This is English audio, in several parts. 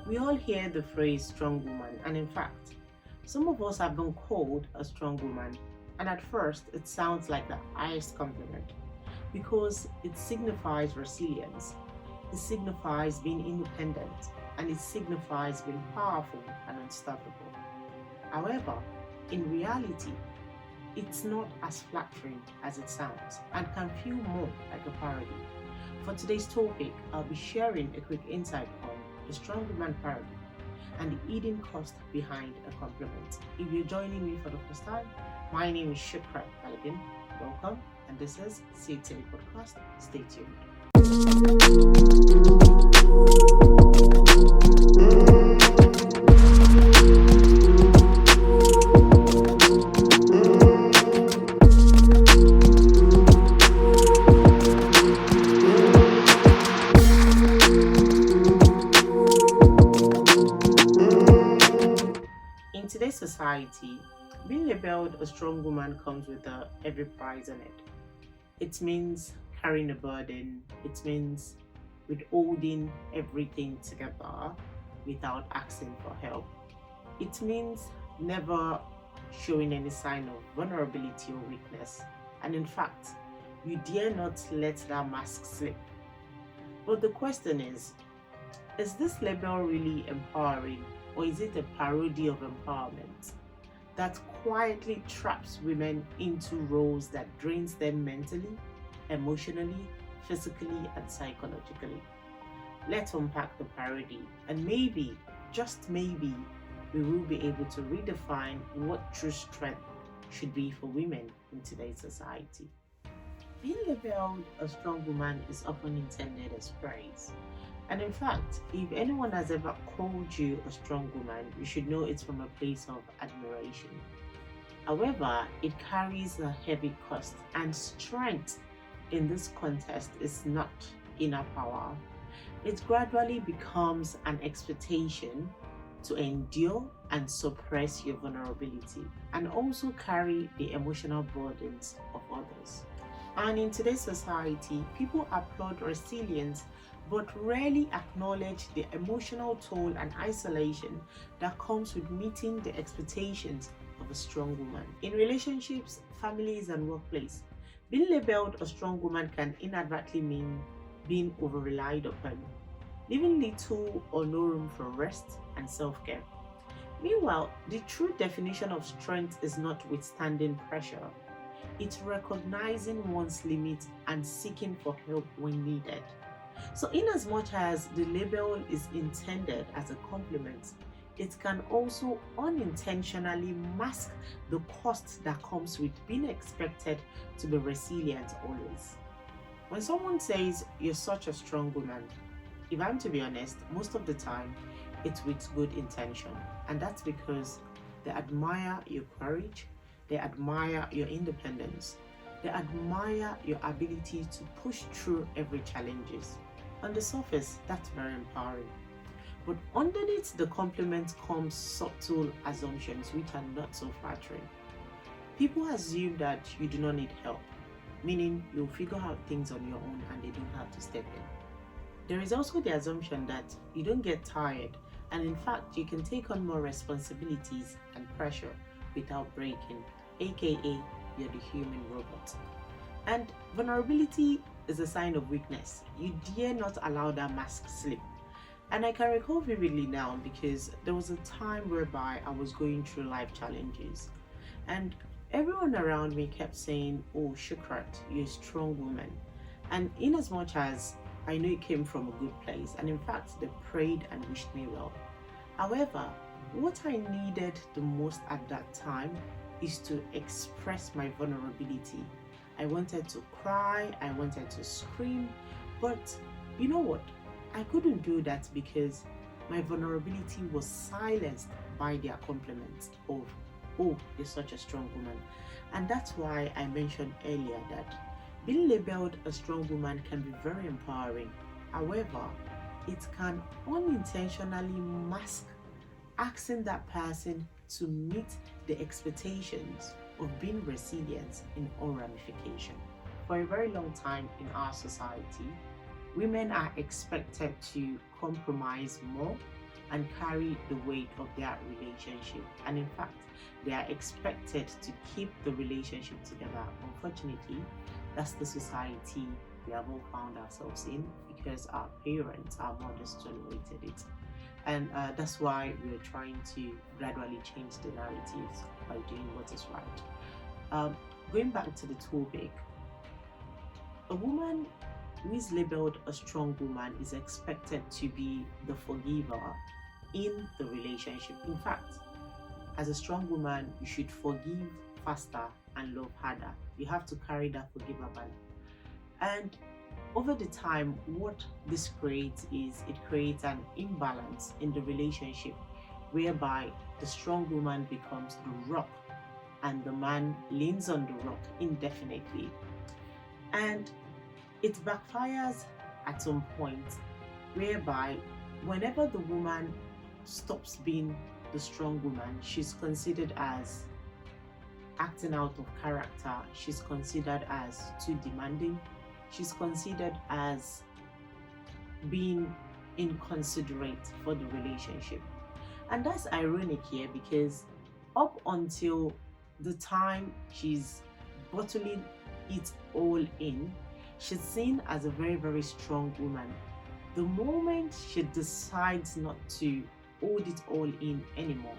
We all hear the phrase strong woman, and in fact, some of us have been called a strong woman, and at first it sounds like the highest compliment because it signifies resilience, it signifies being independent, and it signifies being powerful and unstoppable. However, in reality, it's not as flattering as it sounds and can feel more like a parody. For today's topic, I'll be sharing a quick insight on the Strong Woman Parody and the hidden cost behind a compliment. If you're joining me for the first time, my name is Shukrat Balagan. Welcome, and this is Say It Silly Podcast. Stay tuned. In today's society, being labeled a strong woman comes with a heavy price on it. It means carrying a burden, it means withholding everything together without asking for help. It means never showing any sign of vulnerability or weakness. And in fact, you dare not let that mask slip. But the question is this label really empowering, or is it a parody of empowerment that quietly traps women into roles that drains them mentally, emotionally, physically, and psychologically? Let's unpack the parody, and maybe, just maybe, we will be able to redefine what true strength should be for women in today's society. Being labeled a strong woman is often intended as praise. And in fact, if anyone has ever called you a strong woman, you should know it's from a place of admiration. However, it carries a heavy cost, and strength in this context is not inner power. It gradually becomes an expectation to endure and suppress your vulnerability and also carry the emotional burdens of others. And in today's society, people applaud resilience but rarely acknowledge the emotional toll and isolation that comes with meeting the expectations of a strong woman. In relationships, families, and workplace, being labeled a strong woman can inadvertently mean being over relied upon, leaving little or no room for rest and self care. Meanwhile, the true definition of strength is not withstanding pressure, it's recognizing one's limits and seeking for help when needed. So, in as much as the label is intended as a compliment, it can also unintentionally mask the cost that comes with being expected to be resilient always. When someone says you're such a strong woman, if I'm to be honest, most of the time it's with good intention, and that's because they admire your courage, they admire your independence, they admire your ability to push through every challenges. On the surface, that's very empowering. But underneath the compliment comes subtle assumptions which are not so flattering. People assume that you do not need help, meaning you'll figure out things on your own and they don't have to step in. There is also the assumption that you don't get tired, and in fact, you can take on more responsibilities and pressure without breaking, aka, you're the human robot. And vulnerability is a sign of weakness. You dare not allow that mask slip. And I can recall vividly now because there was a time whereby I was going through life challenges, and everyone around me kept saying, "Oh, Shukrat, you're a strong woman." And in as much as I know it came from a good place, and in fact, they prayed and wished me well. However, what I needed the most at that time is to express my vulnerability. I wanted to cry, I wanted to scream, but you know what? I couldn't do that because my vulnerability was silenced by their compliments of, "Oh, you're such a strong woman." And that's why I mentioned earlier that being labeled a strong woman can be very empowering. However, it can unintentionally mask asking that person to meet the expectations of being resilient in all ramification. For a very long time in our society, women are expected to compromise more, and carry the weight of their relationship. And in fact, they are expected to keep the relationship together. Unfortunately, that's the society we have all found ourselves in because our parents, our mothers tolerated it. And that's why we're trying to gradually change the narratives by doing what is right. Going back to the topic, a woman who is labeled a strong woman is expected to be the forgiver in the relationship. In fact, as a strong woman, you should forgive faster and love harder. You have to carry that forgiver banner. And over the time, what this creates is it creates an imbalance in the relationship whereby the strong woman becomes the rock and the man leans on the rock indefinitely. And it backfires at some point whereby whenever the woman stops being the strong woman, she's considered as acting out of character, she's considered as too demanding, she's considered as being inconsiderate for the relationship. And that's ironic here because up until the time she's bottling it all in, she's seen as a very, very strong woman. The moment she decides not to hold it all in anymore,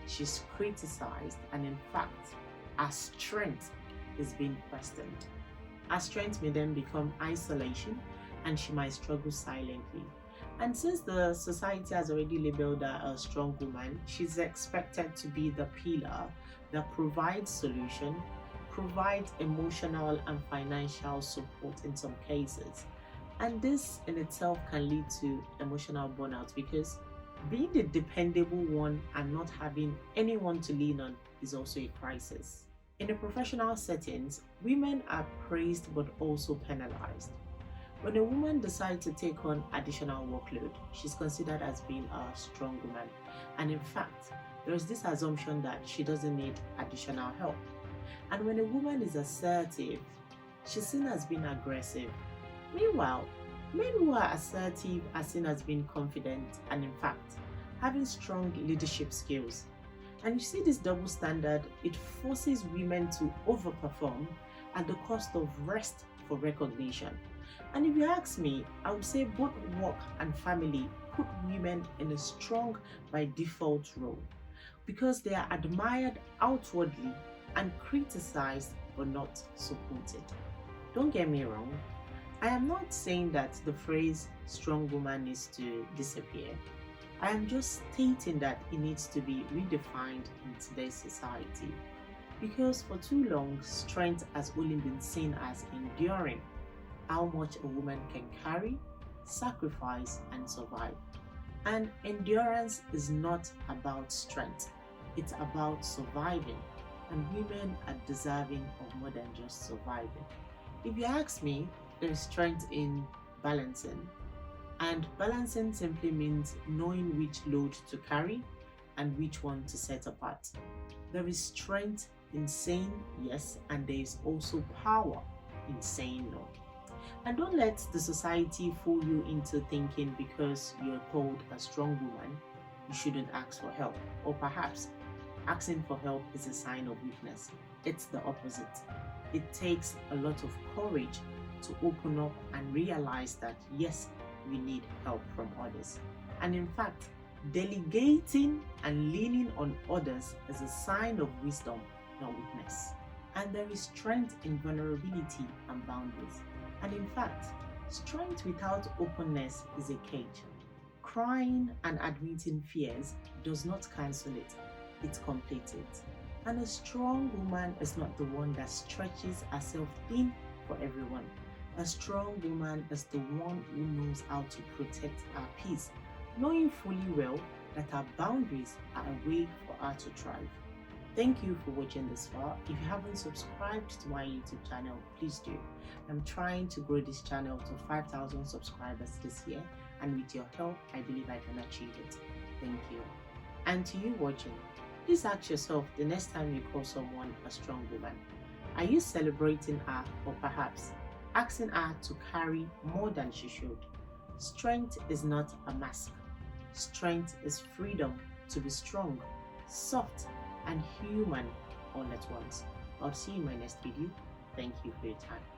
she's criticized, and in fact, her strength is being questioned. Her strength may then become isolation, and she might struggle silently. And since the society has already labeled her a strong woman, she's expected to be the pillar that provides solution, provides emotional and financial support in some cases. And this in itself can lead to emotional burnout because being the dependable one and not having anyone to lean on is also a crisis. In the professional settings, women are praised but also penalized. When a woman decides to take on additional workload, she's considered as being a strong woman. And in fact, there is this assumption that she doesn't need additional help. And when a woman is assertive, she's seen as being aggressive. Meanwhile, men who are assertive are seen as being confident and in fact, having strong leadership skills. And you see this double standard, it forces women to overperform at the cost of rest for recognition. And if you ask me, I would say both work and family put women in a strong by default role because they are admired outwardly and criticized but not supported. Don't get me wrong, I am not saying that the phrase strong woman needs to disappear. I am just stating that it needs to be redefined in today's society because for too long, strength has only been seen as enduring, how much a woman can carry, sacrifice, and survive. And endurance is not about strength, it's about surviving. And women are deserving of more than just surviving. If you ask me, there is strength in balancing. And balancing simply means knowing which load to carry and which one to set apart. There is strength in saying yes, and there is also power in saying no. And don't let the society fool you into thinking because you're called a strong woman, you shouldn't ask for help. Or perhaps asking for help is a sign of weakness. It's the opposite. It takes a lot of courage to open up and realize that yes, we need help from others. And in fact, delegating and leaning on others is a sign of wisdom, not weakness. And there is strength in vulnerability and boundaries. And in fact, strength without openness is a cage. Crying and admitting fears does not cancel it, it completes it. And a strong woman is not the one that stretches herself thin for everyone. A strong woman is the one who knows how to protect her peace, knowing fully well that her boundaries are a way for her to thrive. Thank you for watching this far. If you haven't subscribed to my YouTube channel, please do. I'm trying to grow this channel to 5,000 subscribers this year, and with your help, I believe I can achieve it. Thank you. And to you watching, please ask yourself the next time you call someone a strong woman, are you celebrating her or perhaps asking her to carry more than she should? Strength is not a mask. Strength is freedom to be strong, soft, and human all at once. I'll see you in my next video. Thank you for your time.